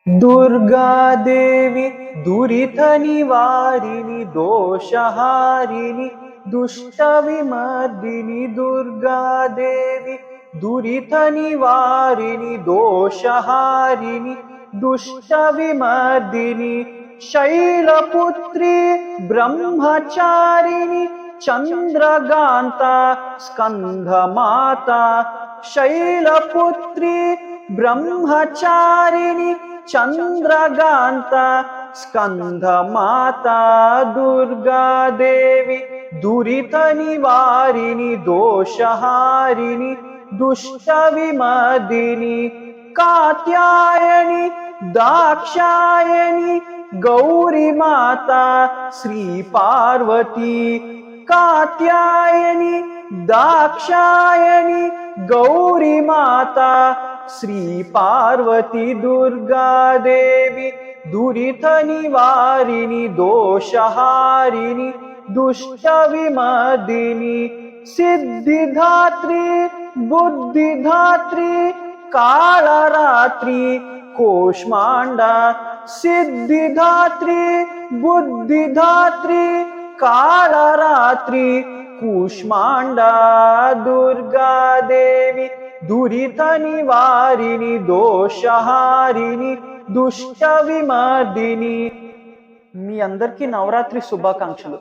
दुर्गा देवी दुरित निवारिणी दोषहारिणी दुष्ट विमर्दिनी दुर्गा देवी दुरित निवारिणी दोषहारिणी दुष्ट विमर्दिनी शैलपुत्री ब्रह्मचारिणी चंद्रकांता स्कंधमाता शैलपुत्री ब्रह्मचारिणी चंद्रकांता स्कंधमाता दुर्गा देवी दुरित निवारिणी दोषहारिणी दुष्ट विमर्दिनी कात्यायनी दाक्षायणी गौरी माता श्री पार्वती कात्यायनी दाक्षायणी गौरी माता श्री पार्वती दुर्गा देवी दुरित निवारिणी दोषहारिणी दुष्ट विमर्दिनी सिद्धिधात्री बुद्धिधात्री कालरात्री कोष्मांडा सिद्धिधात्री बुद्धिधात्री कालरात्री कुष्मांडा दुर्गा देवी दुरित निवारिणी दोषहारिणी दुष्ट विमर्दिनी। మీ అందరికీ నవరాత్రి శుభాకాంక్షలు।